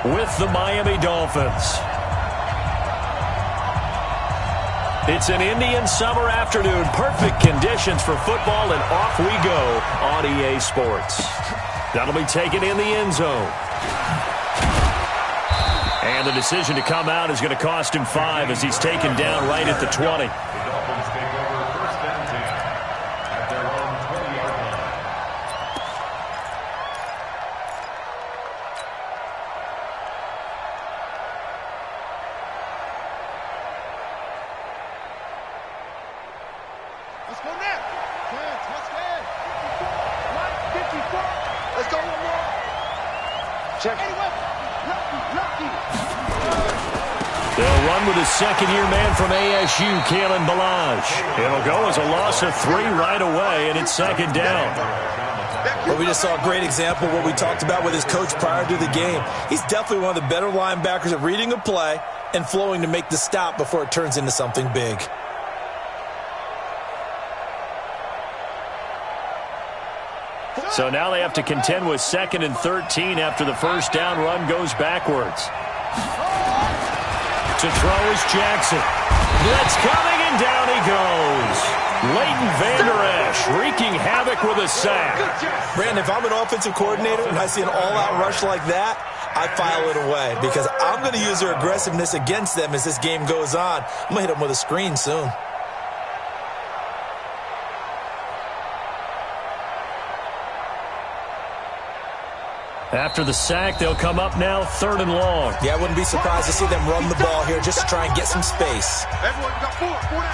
with the Miami Dolphins. It's an Indian summer afternoon. Perfect conditions for football, and off we go on EA Sports. That'll be taken in the end zone. And the decision to come out is going to cost him 5 as he's taken down right at the 20. Let's go now. Let's go one more. Check. Lucky. They'll run with his second-year man from ASU, Kalen Ballage. It'll go as a loss of 3 right away, and it's second down. Well, we just saw a great example of what we talked about with his coach prior to the game. He's definitely one of the better linebackers at reading a play and flowing to make the stop before it turns into something big. So now they have to contend with 2nd and 13 after the first down run goes backwards. To throw is Jackson. Blitz coming, and down he goes. Leighton Vander Esch wreaking havoc with a sack. Brandon, if I'm an offensive coordinator and I see an all-out rush like that, I file it away because I'm going to use their aggressiveness against them as this game goes on. I'm going to hit them with a screen soon. After the sack, they'll come up now 3rd and long. Yeah, I wouldn't be surprised to see them run the ball here just to try and get some space. Everyone got 4 down.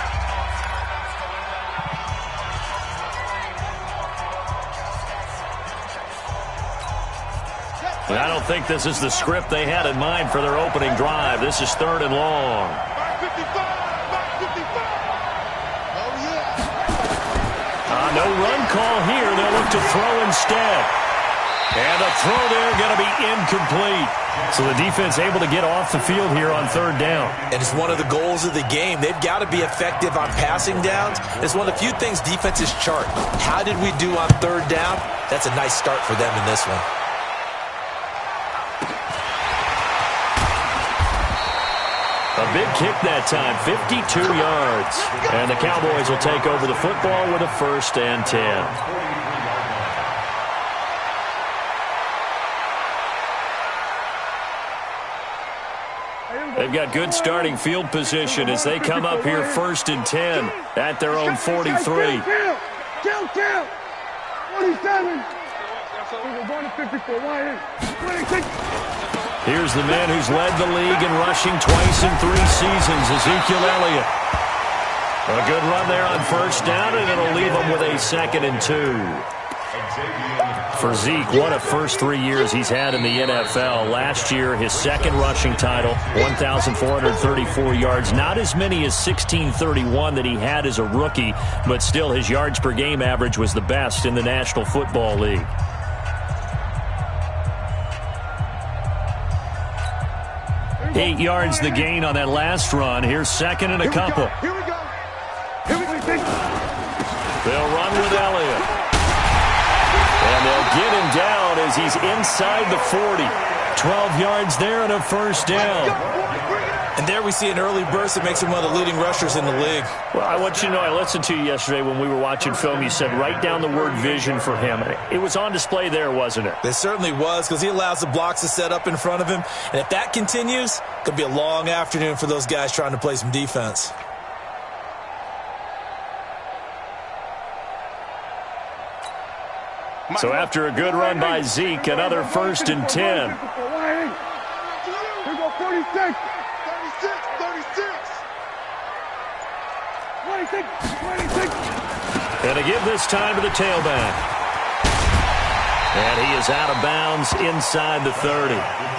And I don't think this is the script they had in mind for their opening drive. This is 3rd and long. Mark 55. Oh, yeah. No run call here. They'll look to throw instead. And the throw there going to be incomplete. So the defense able to get off the field here on 3rd down. And it's one of the goals of the game. They've got to be effective on passing downs. It's one of the few things defenses chart. How did we do on 3rd down? That's a nice start for them in this one. A big kick that time, 52 yards. And the Cowboys will take over the football with a 1st and 10. They've got good starting field position as they come up here 1st and 10 at their own 43. Count. 47. 26. Here's the man who's led the league in rushing twice in 3 seasons, Ezekiel Elliott. A good run there on 1st down, and it'll leave them with a 2nd and 2. For Zeke, what a first 3 years he's had in the NFL. Last year, his 2nd rushing title, 1,434 yards. Not as many as 1,631 that he had as a rookie, but still his yards per game average was the best in the National Football League. Eight yards the gain on that last run. Here's 2nd and a couple. Here we go. They'll run with Elliott. And they'll get him down as he's inside the 40. 12 yards there and a 1st down. And there we see an early burst that makes him one of the leading rushers in the league. Well, I want you to know, I listened to you yesterday when we were watching film. You said write down the word vision for him. It was on display there, wasn't it? It certainly was, because he allows the blocks to set up in front of him. And if that continues, it could be a long afternoon for those guys trying to play some defense. So after a good run by Zeke, another 1st and 10. Here we go, 46. 36. 26. And to give this time to the tailback. And he is out of bounds inside the 30.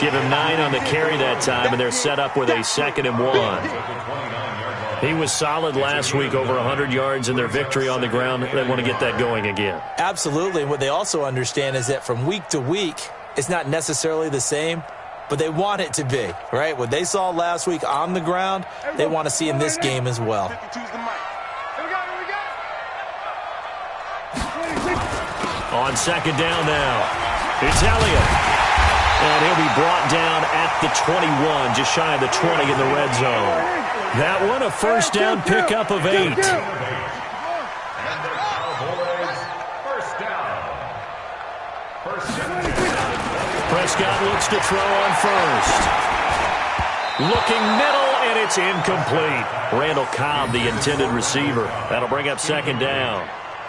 Give him 9 on the carry that time, and they're set up with a 2nd and 1. He was solid last week, over 100 yards in their victory on the ground. They want to get that going again. Absolutely. And what they also understand is that from week to week, it's not necessarily the same, but they want it to be, right? What they saw last week on the ground, they want to see in this game as well. On 2nd down now, it's Elliott. And he'll be brought down at the 21, just shy of the 20 in the red zone. That one a first down pickup of 8. Prescott looks to throw on first. Looking middle, and it's incomplete. Randall Cobb, the intended receiver. That'll bring up second down.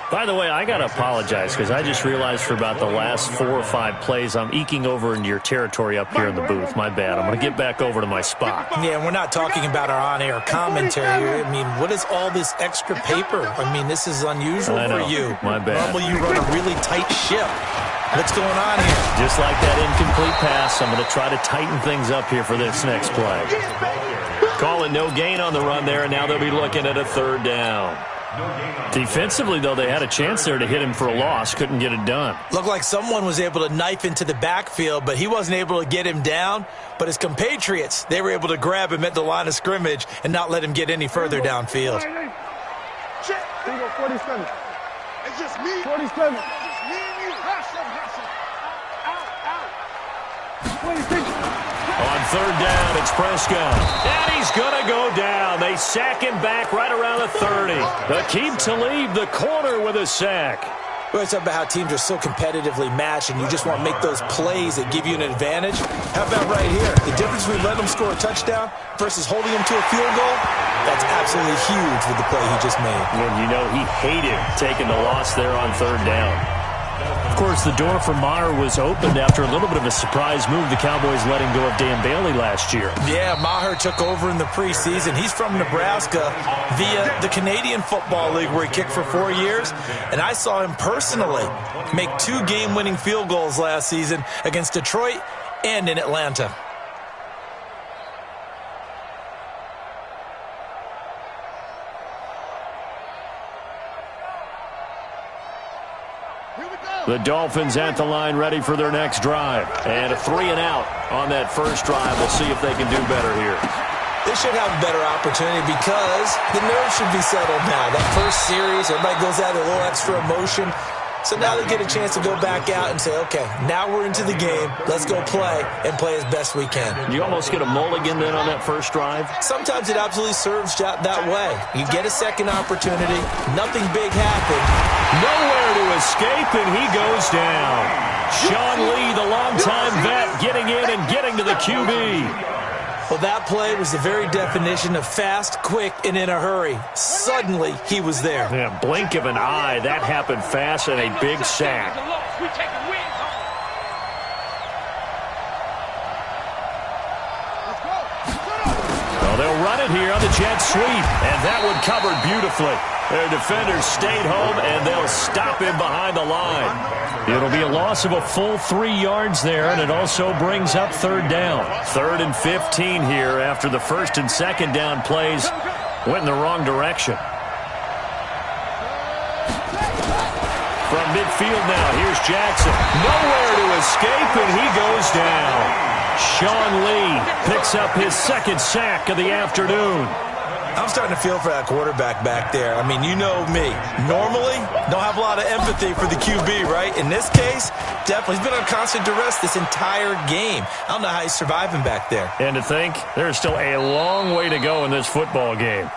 By the way, I got to apologize because I just realized for about the last 4 or 5 plays I'm eking over into your territory up here in the booth. My bad. I'm going to get back over to my spot. Yeah, we're not talking about our on-air commentary here. I mean, what is all this extra paper? I mean, this is unusual for you. My bad. Normally you run a really tight ship. What's going on here? Just like that incomplete pass, I'm going to try to tighten things up here for this next play. Calling no gain on the run there, and now they'll be looking at a third down. Defensively, though, they had a chance there to hit him for a loss. Couldn't get it done. Looked like someone was able to knife into the backfield, but he wasn't able to get him down. But his compatriots, they were able to grab him at the line of scrimmage and not let him get any further downfield. Here you go, 47. It's just me. 47. It's just me and you. Hustle. Out. 26. On third down, it's Prescott. And he's going to go down. They sack him back right around the 30. Aqib Talib, the corner, with a sack. We always talk about how teams are so competitively matched, and you just want to make those plays that give you an advantage. How about right here? The difference between letting them score a touchdown versus holding them to a field goal, that's absolutely huge with the play he just made. And you know he hated taking the loss there on third down. Of course, the door for Maher was opened after a little bit of a surprise move. The Cowboys letting go of Dan Bailey last year. Yeah, Maher took over in the preseason. He's from Nebraska via the Canadian Football League, where he kicked for 4 years. And I saw him personally make 2 game-winning field goals last season against Detroit and in Atlanta. The Dolphins at the line, ready for their next drive. And a 3 and out on that first drive. We'll see if they can do better here. They should have a better opportunity because the nerves should be settled now. That first series, everybody goes out with a little extra emotion. So now they get a chance to go back out and say, okay, now we're into the game. Let's go play and play as best we can. You almost get a mulligan then on that first drive? Sometimes it absolutely serves that way. You get a second opportunity. Nothing big happened. Nowhere to escape, and he goes down. Sean Lee, the longtime vet, getting in and getting to the QB. Well, that play was the very definition of fast, quick, and in a hurry. Suddenly, he was there. Yeah, blink of an eye. That happened fast and a big sack. Well, they'll run it here on the jet sweep, and that one covered beautifully. Their defenders stayed home, and they'll stop him behind the line. It'll be a loss of a full 3 yards there, and it also brings up third down. 3rd and 15 here after the first and second down plays went in the wrong direction. From midfield now, here's Jackson. Nowhere to escape, and he goes down. Sean Lee picks up his second sack of the afternoon. I'm starting to feel for that quarterback back there. I mean, you know me. Normally, don't have a lot of empathy for the QB, right? In this case, definitely. He's been on constant duress this entire game. I don't know how he's surviving back there. And to think, there's still a long way to go in this football game.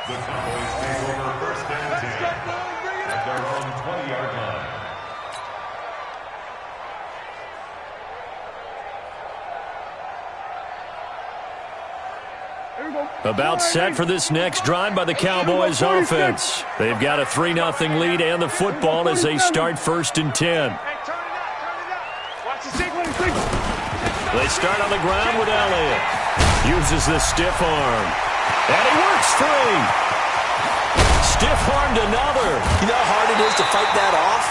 The Cowboys take over first and 10 at their own 20-yard line. About set for this next drive by the Cowboys offense. They've got a 3-0 lead and the football as they start 1st and 10. They start on the ground with Elliott. Uses the stiff arm. And he works free. Stiff-armed another. You know how hard it is to fight that off?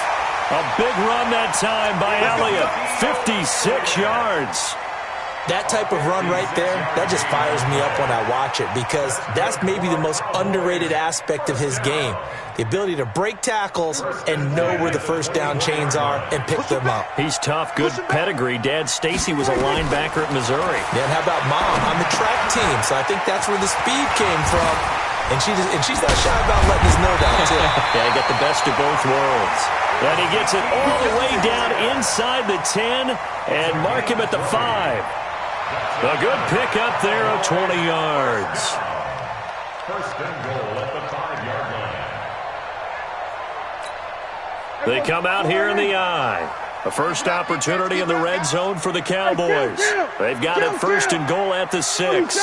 A big run that time by Elliott. 56 yards. That type of run right there, that just fires me up when I watch it because that's maybe the most underrated aspect of his game. The ability to break tackles and know where the first down chains are and pick them up. He's tough, good pedigree. Dad Stacy was a linebacker at Missouri. And how about Mom on the track team? So I think that's where the speed came from. And she's not shy about letting us know that, too. Yeah, he got the best of both worlds. And he gets it all the way down inside the 10 and mark him at the 5. A good pickup there of 20 yards. First and goal at the 5-yard line. They come out here in the I. A first opportunity in the red zone for the Cowboys. They've got it first and goal at the 6.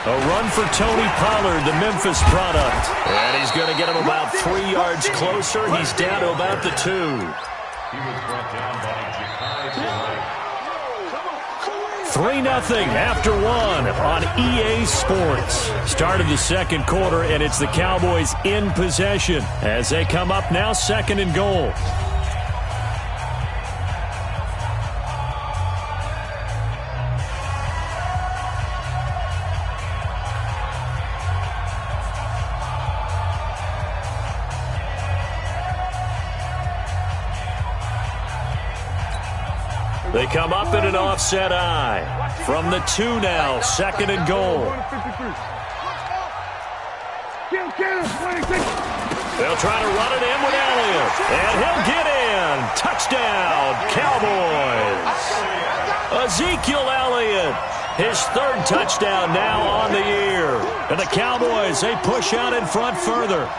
A run for Tony Pollard, the Memphis product. And he's going to get him about 3 yards closer. He's down to about the 2. He was brought down by Ja'Kai. 3-0 after 1 on EA Sports. Start of the second quarter, and it's the Cowboys in possession as they come up now second and goal. They come up in an offset I. From the 2 now, second and goal. They'll try to run it in with Elliott. And he'll get in. Touchdown, Cowboys. Ezekiel Elliott, his 3rd touchdown now on the year. And the Cowboys, they push out in front further.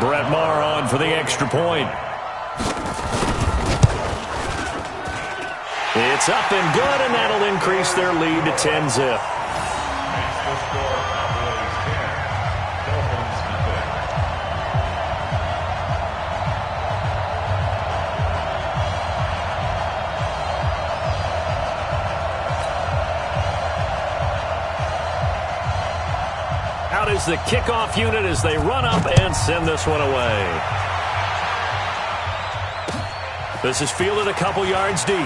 Brett Maher on for the extra point. It's up and good, and that'll increase their lead to 10-zip. Out is the kickoff unit as they run up and send this one away. This is fielded a couple yards deep.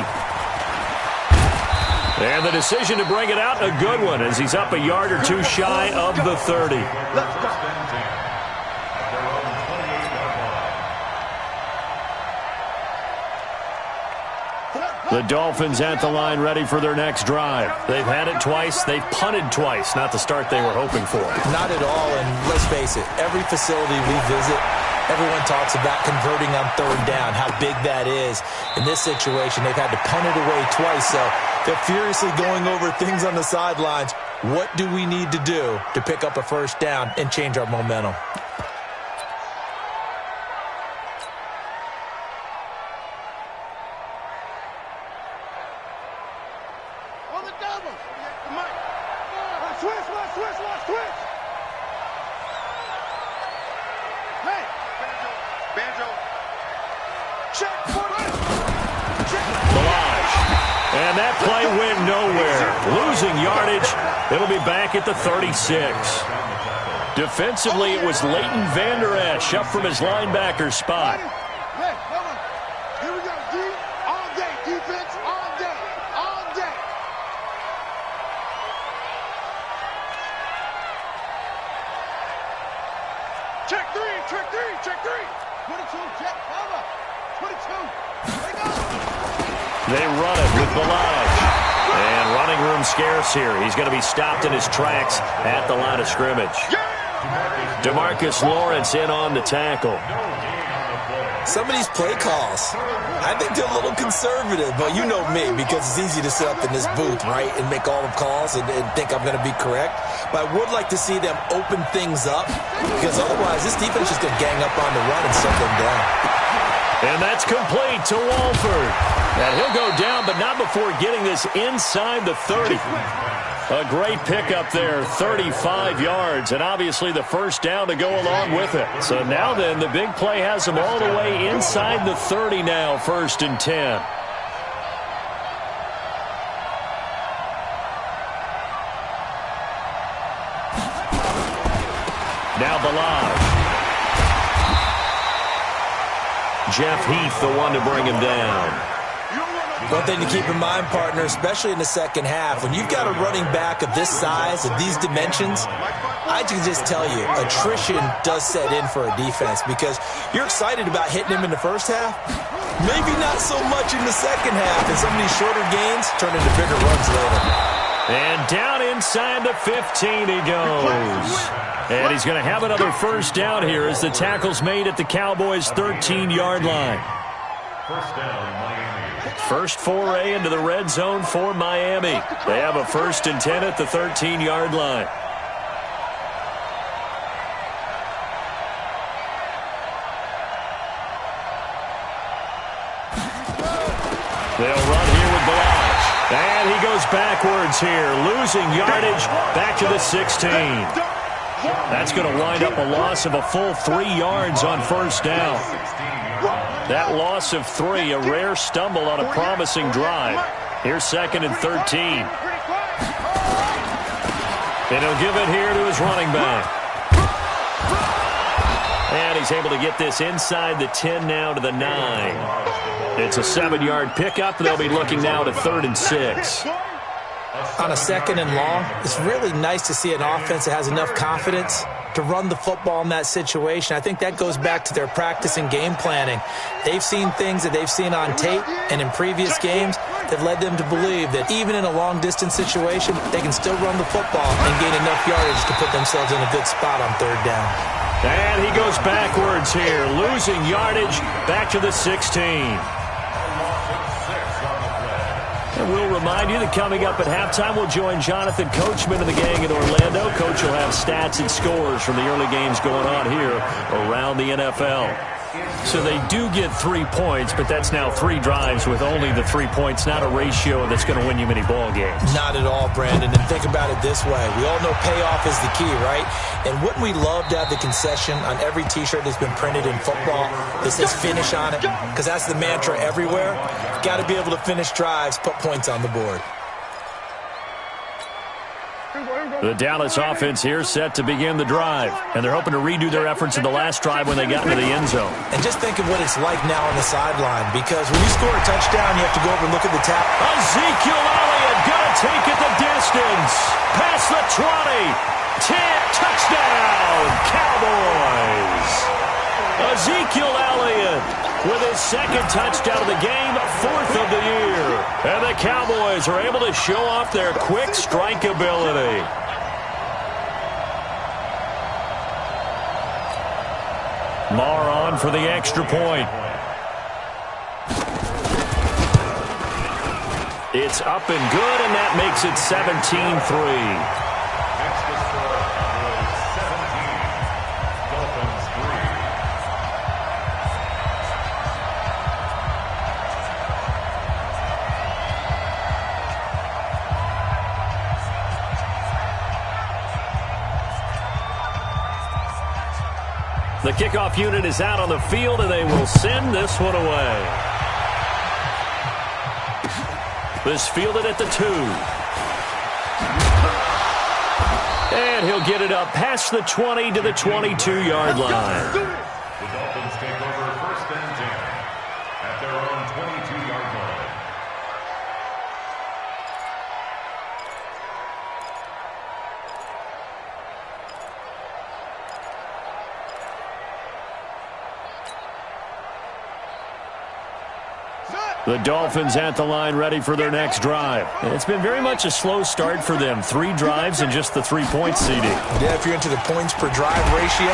And the decision to bring it out, a good one, as he's up a yard or 2 shy of the 30. The Dolphins at the line ready for their next drive. They've had it twice. They've punted twice. Not the start they were hoping for. Not at all, and let's face it, every facility we visit, everyone talks about converting on 3rd down, how big that is. In this situation, they've had to punt it away twice, so they're furiously going over things on the sidelines. What do we need to do to pick up a 1st down and change our momentum? And that play went nowhere. Losing yardage. It'll be back at the 36. Defensively, it was Leighton Vander Esch up from his linebacker spot. Hey, come on. Here we go. D, all day. Defense, all day. All day. Check 3, check 3, check 3. 22, check, cover. 22. There you go. They run it with Balaj. And running room scarce here. He's going to be stopped in his tracks at the line of scrimmage. DeMarcus Lawrence in on the tackle. Some of these play calls, I think they're a little conservative, but you know me, because it's easy to sit up in this booth, right, and make all the calls and think I'm going to be correct. But I would like to see them open things up, because otherwise this defense is going to gang up on the run and shut them down. And that's complete to Walford. And he'll go down, but not before getting this inside the 30. A great pickup there, 35 yards, and obviously the 1st down to go along with it. So now then, the big play has them all the way inside the 30 now, 1st and 10. Now Balaj. Jeff Heath, the one to bring him down. You don't want no One thing to keep in mind, partner, especially in the second half, when you've got a running back of this size, of these dimensions, I can just tell you, attrition does set in for a defense because you're excited about hitting him in the first half. Maybe not so much in the second half, and some of these shorter gains turn into bigger runs later. And down inside the 15 he goes. And he's going to have another first down here as the tackle's made at the Cowboys' 13-yard line. First down, Miami. First foray into the red zone for Miami. They have a 1st and 10 at the 13-yard line. They'll run here with Balaj. And he goes backwards here, losing yardage back to the 16. That's going to wind up a loss of a full 3 yards on first down. That loss of 3, a rare stumble on a promising drive. Here's 2nd and 13. And he'll give it here to his running back. And he's able to get this inside the 10 now to the 9. It's a 7-yard pickup. They'll be looking now to 3rd and 6. On a 2nd and long, it's really nice to see an offense that has enough confidence to run the football in that situation. I think that goes back to their practice and game planning. They've seen things that they've seen on tape and in previous games that led them to believe that even in a long-distance situation, they can still run the football and gain enough yardage to put themselves in a good spot on 3rd down. And he goes backwards here, losing yardage back to the 16. And we'll remind you that coming up at halftime, we'll join Jonathan Coachman and the gang in Orlando. Coach will have stats and scores from the early games going on here around the NFL. So they do get 3 points, but that's now 3 drives with only the 3 points, not a ratio that's going to win you many ball games. Not at all, Brandon. And think about it this way. We all know payoff is the key, right? And wouldn't we love to have the concession on every T-shirt that's been printed in football that says finish on it? Because that's the mantra everywhere. Got to be able to finish drives, put points on the board. The Dallas offense here set to begin the drive. And they're hoping to redo their efforts in the last drive when they got into the end zone. And just think of what it's like now on the sideline. Because when you score a touchdown, you have to go over and look at the tap. Ezekiel Elliott gonna take it the distance. Past the 20. 10. Touchdown, Cowboys. Ezekiel Elliott with his 2nd touchdown of the game, 4th of the year. And the Cowboys are able to show off their quick strike ability. Marr on for the extra point. It's up and good, and that makes it 17-3. The kickoff unit is out on the field, and they will send this one away. This fielded at the 2. And he'll get it up past the 20 to the 22-yard line. The Dolphins take over 1st and 10 at their own 22-yard line. The Dolphins at the line ready for their next drive. And it's been very much a slow start for them. 3 drives and just the 3-point CD. Yeah, if you're into the points per drive ratio,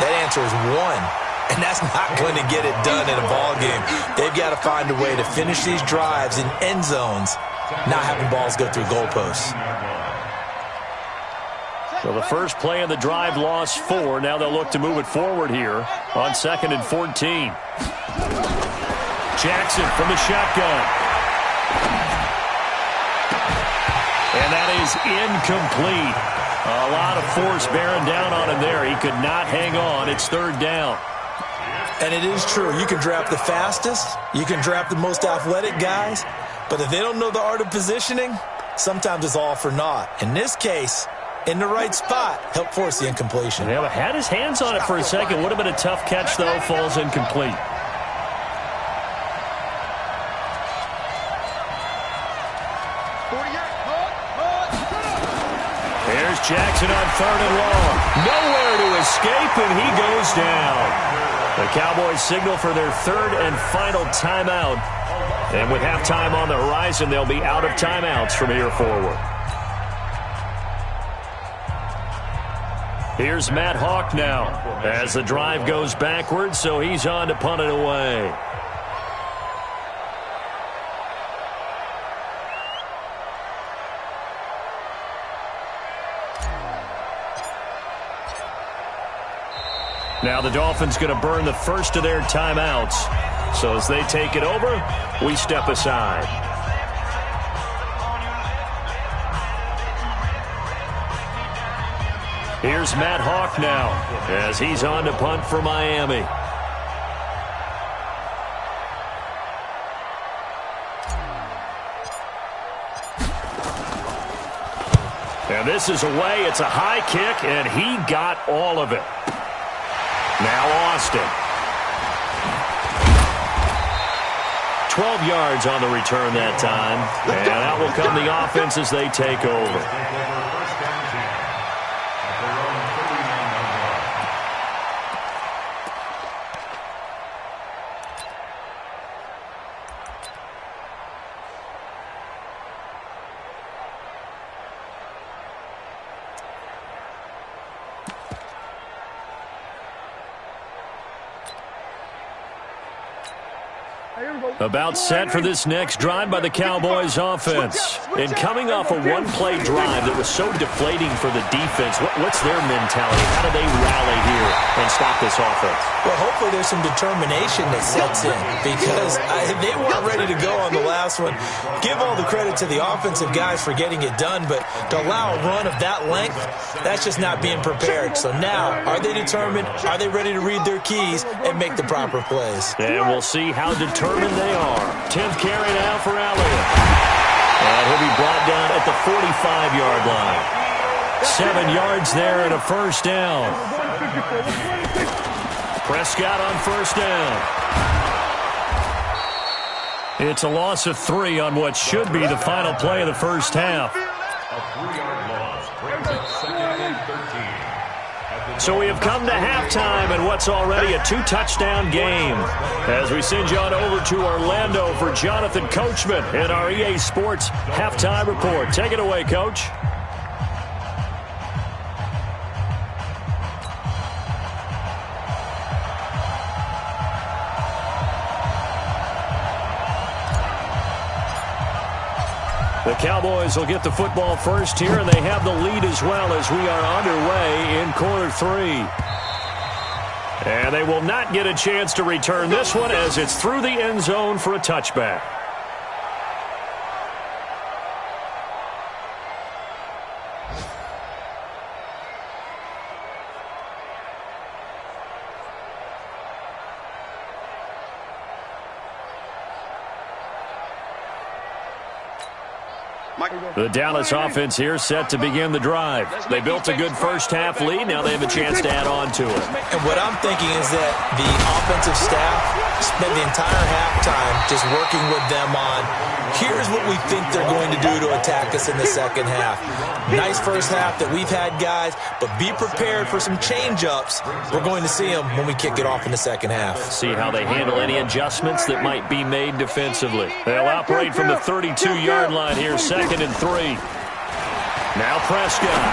that answer is 1. And that's not going to get it done in a ball game. They've got to find a way to finish these drives in end zones, not having balls go through goalposts. So the first play of the drive lost 4. Now they'll look to move it forward here on 2nd and 14. Jackson from the shotgun. And that is incomplete. A lot of force bearing down on him there. He could not hang on. It's 3rd down. And it is true. You can draft the fastest. You can draft the most athletic guys. But if they don't know the art of positioning, sometimes it's all for naught. In this case, in the right spot, help force the incompletion. Yeah, had his hands on it for a second. Would have been a tough catch, though. Falls incomplete. Jackson on 3rd and long. Nowhere to escape, and he goes down. The Cowboys signal for their 3rd and final timeout. And with halftime on the horizon, they'll be out of timeouts from here forward. Here's Matt Hawk now as the drive goes backwards, so he's on to punt it away. Now the Dolphins going to burn the first of their timeouts. So as they take it over, we step aside. Here's Matt Hawk now as he's on to punt for Miami. And this is away. It's a high kick, and he got all of it. Now Austin. 12 yards on the return that time. And out will come the offense as they take over. About set for this next drive by the Cowboys offense. And coming off a one-play drive that was so deflating for the defense, what's their mentality? How do they rally here and stop this offense? Well, hopefully there's some determination that sets in because they weren't ready to go on the last one. Give all the credit to the offensive guys for getting it done, but to allow a run of that length, that's just not being prepared. So now, are they determined? Are they ready to read their keys and make the proper plays? And we'll see how determined they are. 10th carry now for Elliott. And he'll be brought down at the 45-yard line. 7 yards there and a first down. Prescott on first down. It's a loss of 3 on what should be the final play of the first half. A 3-yard loss brings it 2nd and 13. So we have come to halftime in what's already a 2-touchdown game. As we send you on over to Orlando for Jonathan Coachman in our EA Sports Halftime Report. Take it away, Coach. The Cowboys will get the football first here, and they have the lead as well as we are underway in quarter 3. And they will not get a chance to return this one as it's through the end zone for a touchback. The Dallas offense here set to begin the drive. They built a good first-half lead. Now they have a chance to add on to it. And what I'm thinking is that the offensive staff spent the entire halftime just working with them on, here's what we think they're going to do to attack us in the second half. Nice first half that we've had, guys, but be prepared for some change-ups. We're going to see them when we kick it off in the second half. See how they handle any adjustments that might be made defensively. They'll operate from the 32-yard line here, 2nd and 3. Now Prescott.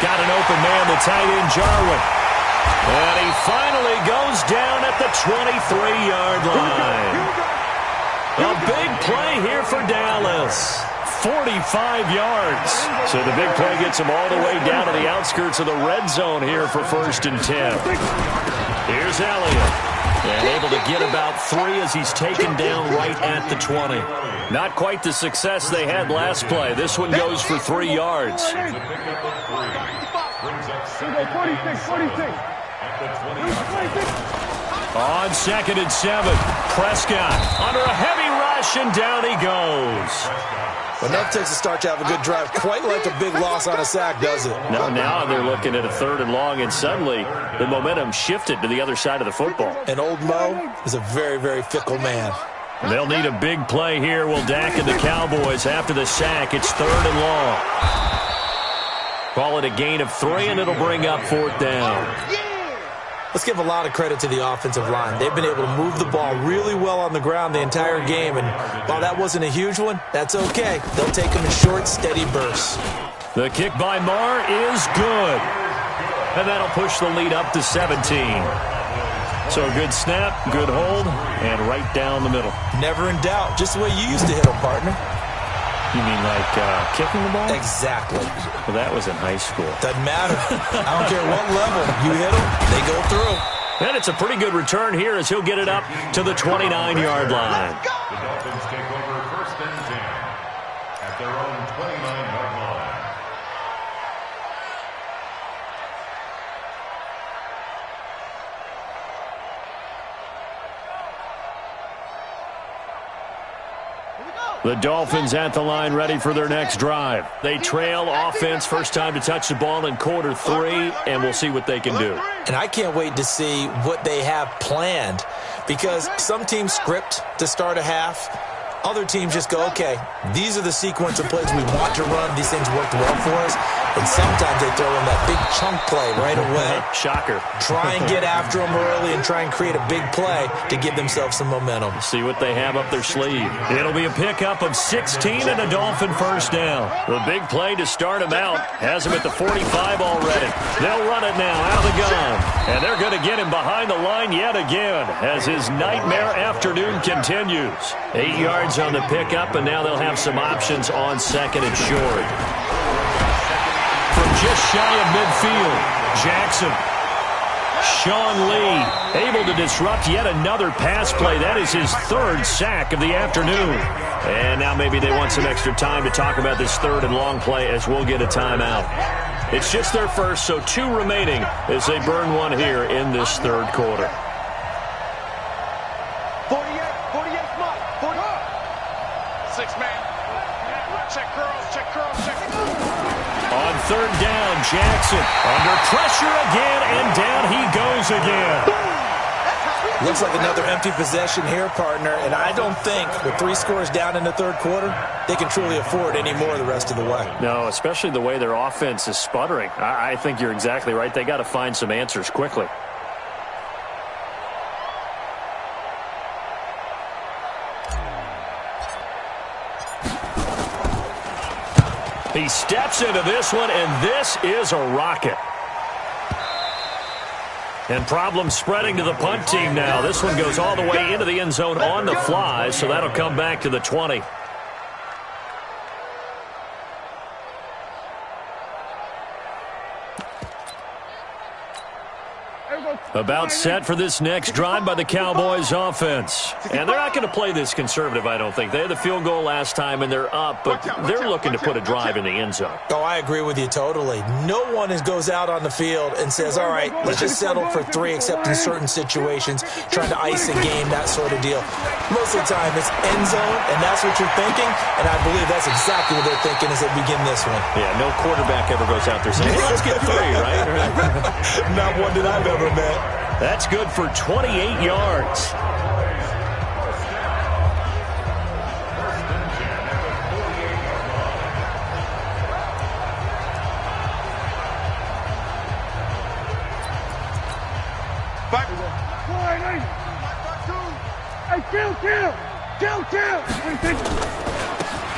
Got an open man, the tight end Jarwin. And he finally goes down at the 23-yard line. A big play here for Dallas. 45 yards. So the big play gets him all the way down to the outskirts of the red zone here for 1st and 10. Here's Elliott. And able to get about 3 as he's taken down right at the 20. Not quite the success they had last play. This one goes for 3 yards. On 2nd and 7, Prescott under a heavy rush, and down he goes. Enough takes to start to have a good drive, quite like a big loss on a sack, does it? No, now they're looking at a 3rd and long, and suddenly the momentum shifted to the other side of the football. And old Mo is a very, very fickle man. They'll need a big play here. Will Dak and the Cowboys after the sack. It's 3rd and long. Call it a gain of 3, and it'll bring up 4th down. Let's give a lot of credit to the offensive line. They've been able to move the ball really well on the ground the entire game, and while that wasn't a huge one, that's okay. They'll take them in short, steady bursts. The kick by Marr is good, and that'll push the lead up to 17. So a good snap, good hold, and right down the middle. Never in doubt. Just the way you used to hit them, partner. You mean like kicking the ball? Exactly. Well, that was in high school. Doesn't matter. I don't care what level. You hit them, they go through. And it's a pretty good return here as he'll get it up to the 29-yard line. The Dolphins take over 1st and 10 at their own 29-yard line. The Dolphins at the line ready for their next drive. They trail offense, first time to touch the ball in quarter 3, and we'll see what they can do. And I can't wait to see what they have planned, because some teams script to start a half. Other teams just go, okay, these are the sequence of plays we want to run. These things worked well for us. And sometimes they throw in that big chunk play right away. Shocker. Try and get after them early and try and create a big play to give themselves some momentum. See what they have up their sleeve. It'll be a pickup of 16 and a Dolphin first down. The big play to start him out has him at the 45 already. They'll run it now out of the gun. And they're going to get him behind the line yet again as his nightmare afternoon continues. 8 yards on the pickup, and now they'll have some options on 2nd and short. From just shy of midfield, Jackson. Sean Lee able to disrupt yet another pass play. That is his 3rd sack of the afternoon. And now maybe they want some extra time to talk about this 3rd and long play as we'll get a timeout. It's just their first, so 2 remaining as they burn one here in this 3rd quarter. 6-man. Check curls. On 3rd down, Jackson under pressure again, and down he goes again. Looks like another empty possession here, partner, and I don't think with 3 scores down in the 3rd quarter, they can truly afford any more the rest of the way. No, especially the way their offense is sputtering. I think you're exactly right. They got to find some answers quickly. He steps into this one, and this is a rocket. And problems spreading to the punt team now. This one goes all the way into the end zone on the fly, so that'll come back to the 20. About set for this next drive by the Cowboys offense. And they're not going to play this conservative, I don't think. They had the field goal last time, and they're up, but they're looking to put a drive in the end zone. Oh, I agree with you totally. No one goes out on the field and says, all right, let's just settle for 3 except in certain situations, trying to ice a game, that sort of deal. Most of the time, it's end zone, and that's what you're thinking, and I believe that's exactly what they're thinking as they begin this one. Yeah, no quarterback ever goes out there saying, hey, let's get 3, right? Not one that I've ever met. That's good for 28 yards.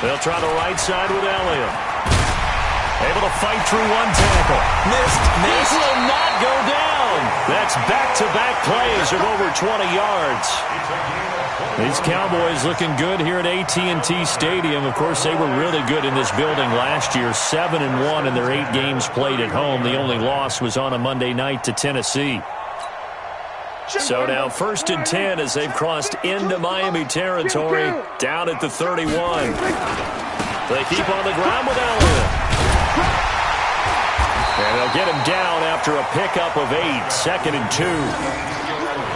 They'll try the right side with Elliott. Able to fight through one tackle. Missed. Will not go down. That's back-to-back plays of over 20 yards. These Cowboys looking good here at AT&T Stadium. Of course, they were really good in this building last year. 7-1 in their 8 games played at home. The only loss was on a Monday night to Tennessee. So now 1st and 10 as they've crossed into Miami territory. Down at the 31. They keep on the ground with Elliott. And they'll get him down after a pickup of 8. 2nd and 2.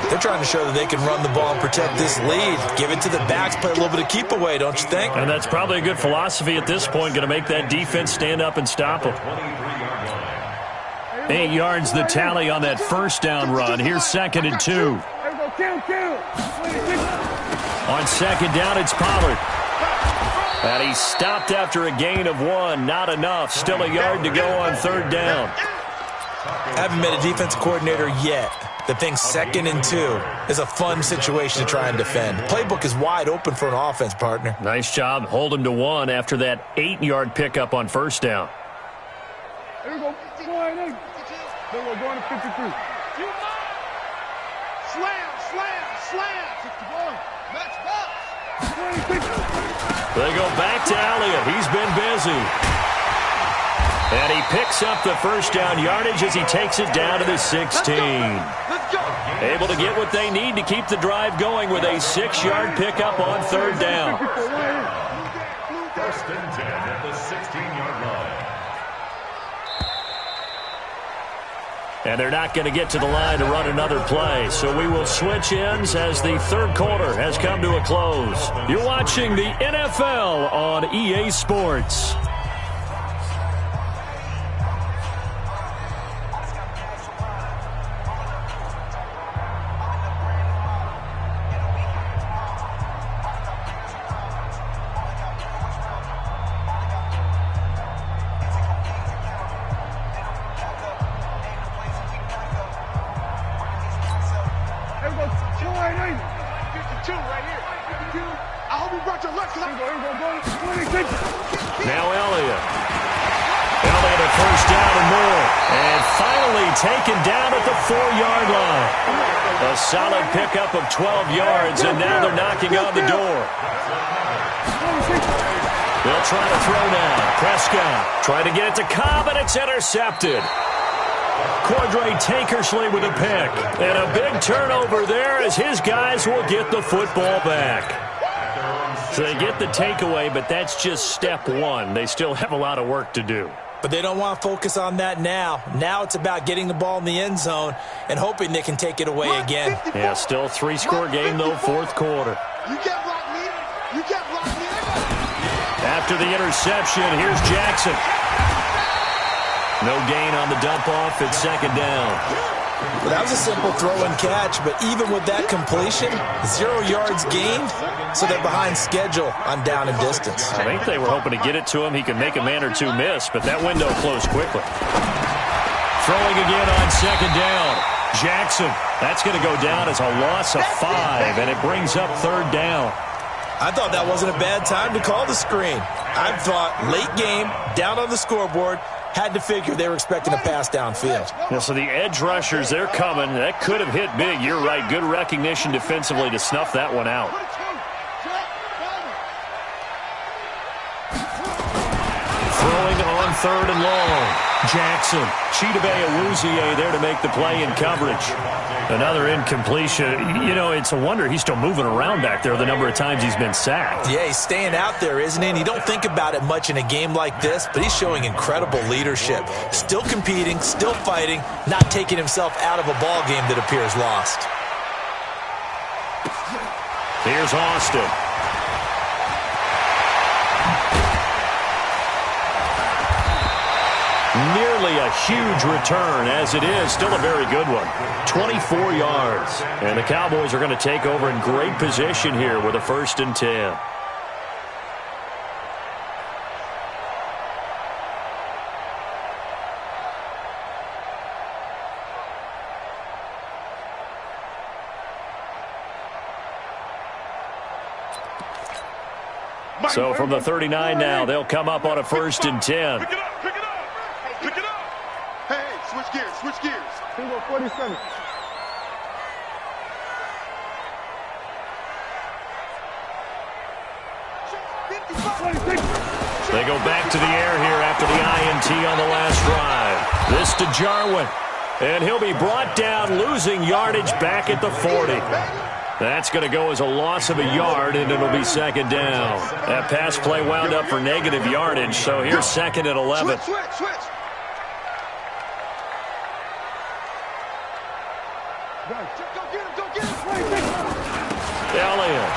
They're trying to show that they can run the ball and protect this lead. Give it to the backs, play a little bit of keep away, don't you think? And that's probably a good philosophy at this point. Going to make that defense stand up and stop them. 8 yards the tally on that 1st down run. Here's 2nd and 2. On 2nd down, it's Pollard. And he stopped after a gain of 1. Not enough. Still a yard to go on 3rd down. Haven't been a defense coordinator yet. The thing 2nd and 2 is a fun situation to try and defend. Playbook is wide open for an offense, partner. Nice job. Hold him to 1 after that 8-yard pickup on 1st down. Here we go. Then we're going to 53. Slam, slam, slam. 61. Match box. They go back to Elliott. He's been busy. And he picks up the 1st down yardage as he takes it down to the 16. Let's go. Able to get what they need to keep the drive going with a 6-yard pickup on 3rd down. 1st and 10 at the 16-yard line. And they're not going to get to the line to run another play. So we will switch ends as the 3rd quarter has come to a close. You're watching the NFL on EA Sports. Now Elliott. Elliott a 1st down and more. And finally taken down at the 4-yard line. A solid pickup of 12 yards, and now they're knocking on the door. They'll try to throw now. Prescott trying to get it to Cobb, and it's intercepted. Cordray Tankersley with a pick. And a big turnover there as his guys will get the football back. So they get the takeaway, but that's just step 1. They still have a lot of work to do. But they don't want to focus on that now. Now it's about getting the ball in the end zone and hoping they can take it away again. Yeah, still 3-score game, though, 4th quarter. You can't block me. You can't block me. After the interception, here's Jackson. No gain on the dump-off at 2nd down. Well, that was a simple throw and catch, but even with that completion, 0 yards gained, so they're behind schedule on down and distance. I think they were hoping to get it to him. He could make a man or two miss, but that window closed quickly. Throwing again on 2nd down. Jackson, that's going to go down as a loss of 5, and it brings up 3rd down. I thought that wasn't a bad time to call the screen. I thought late game, down on the scoreboard, had to figure they were expecting a pass downfield. Yeah, so the edge rushers, they're coming. That could have hit big. You're right. Good recognition defensively to snuff that one out. Throwing on 3rd and long. Jackson. Chidobe Awuzie there to make the play in coverage. Another incompletion. You know, it's a wonder he's still moving around back there the number of times he's been sacked. Yeah, he's staying out there, isn't he? And you don't think about it much in a game like this, but he's showing incredible leadership. Still competing, still fighting, not taking himself out of a ball game that appears lost. Here's Austin. Nearly a huge return, as it is still a very good one. 24 yards. And the Cowboys are going to take over in great position here with a 1st and 10. So from the 39 now, they'll come up on a 1st and 10. Pick it up, pick it up. Pick it up. Hey, switch gears, switch gears. Single 47. They go back to the air here after the INT on the last drive. This to Jarwin. And he'll be brought down, losing yardage back at the 40. That's going to go as a loss of a yard, and it'll be 2nd down. That pass play wound up for negative yardage, so here's 2nd and 11. Switch. Go get him. Elliott.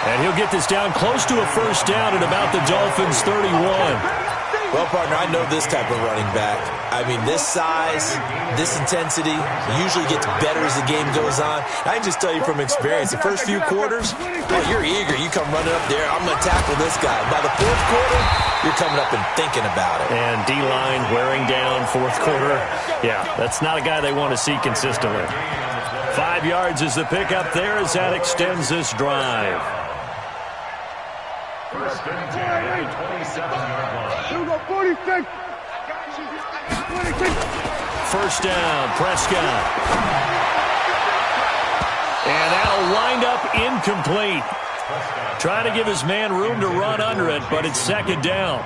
And he'll get this down close to a 1st down at about the Dolphins' 31. Well, partner, I know this type of running back. I mean, this size, this intensity usually gets better as the game goes on. I can just tell you from experience, the first few quarters, oh, you're eager. You come running up there, I'm going to tackle this guy. By the fourth quarter, you're coming up and thinking about it. And D-line wearing down fourth quarter. Yeah, that's not a guy they want to see consistently. 5 yards is the pickup there as that extends this drive. First and 10 at the 27-yard line. Here we go, 46. 26. First down, Prescott. And that'll wind up incomplete. Trying to give his man room to run under it, but it's second down.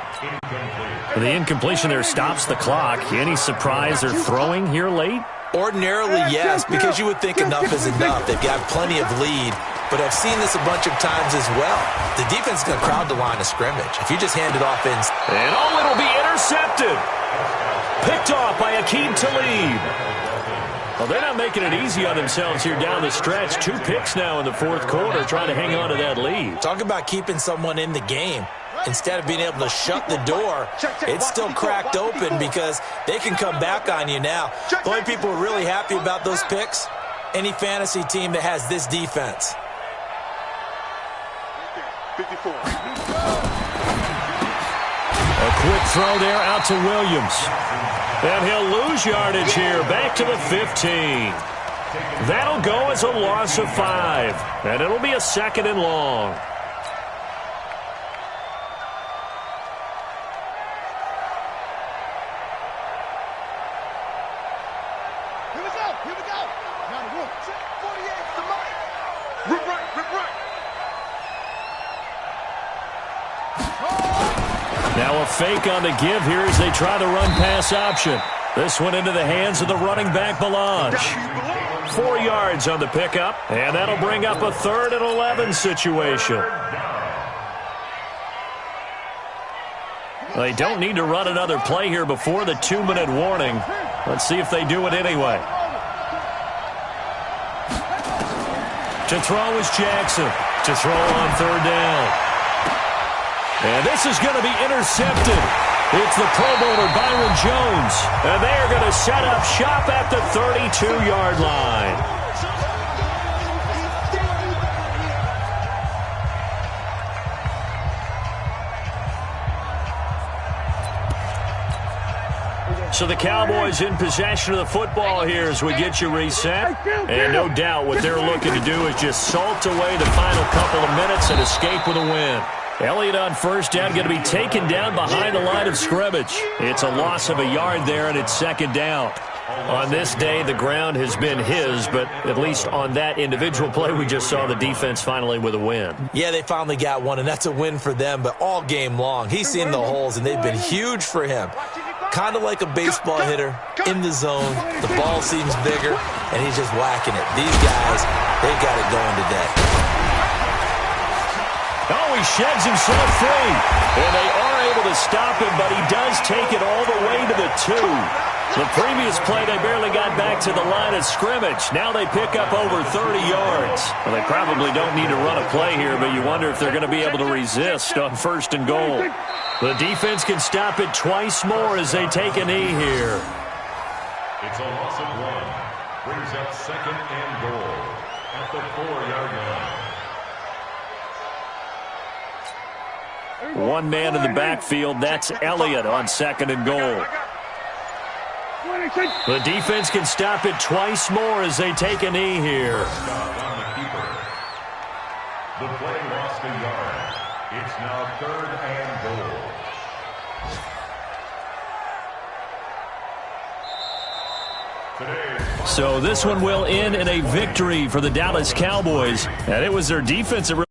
The incompletion there stops the clock. Any surprise they're throwing here late? Ordinarily, yes, because you would think enough is enough. They've got plenty of lead, but I've seen this a bunch of times as well. The defense is going to crowd the line of scrimmage. If you just hand it off in. And oh, it'll be intercepted. Picked off by Akeem Talib. Well, they're not making it easy on themselves here down the stretch. 2 picks now in the fourth quarter, trying to hang on to that lead. Talk about keeping someone in the game. Instead of being able to shut the door, it's still cracked open because they can come back on you now. The only people who are really happy about those picks, any fantasy team that has this defense. 54. A quick throw there out to Williams. And he'll lose yardage here, back to the 15. That'll go as a loss of 5. And it'll be a second and long. Here we go. Now the rook. 48 to Mike. Rip right. Now a fake on the give here as they try the run-pass option. This one into the hands of the running back, Belange. 4 yards on the pickup, and that'll bring up a 3rd and 11 situation. They don't need to run another play here before the 2-minute warning. Let's see if they do it anyway. To throw is Jackson. To throw on 3rd down. And this is going to be intercepted. It's the Pro Bowler Byron Jones. And they are going to set up shop at the 32-yard line. So the Cowboys in possession of the football here as we get you reset. And no doubt what they're looking to do is just salt away the final couple of minutes and escape with a win. Elliott on first down, going to be taken down behind the line of scrimmage. It's a loss of a yard there, and it's second down. On this day, the ground has been his, but at least on that individual play, we just saw the defense finally with a win. Yeah, they finally got one, and that's a win for them, but all game long, he's seen the holes, and they've been huge for him. Kind of like a baseball hitter in the zone. The ball seems bigger, and he's just whacking it. These guys, they've got it going today. Oh, he sheds himself free. And they are able to stop him, but he does take it all the way to the 2. The previous play, they barely got back to the line of scrimmage. Now they pick up over 30 yards. Well, they probably don't need to run a play here, but you wonder if they're going to be able to resist on 1st and goal. The defense can stop it twice more as they take a knee here. It's a loss of 1. Brings up 2nd and goal at the 4-yard line. One man in the backfield, that's Elliott on 2nd and goal. The defense can stop it twice more as they take a knee here. The play lost a yard. It's now 3rd and goal. So this one will end in a victory for the Dallas Cowboys. And it was their defensive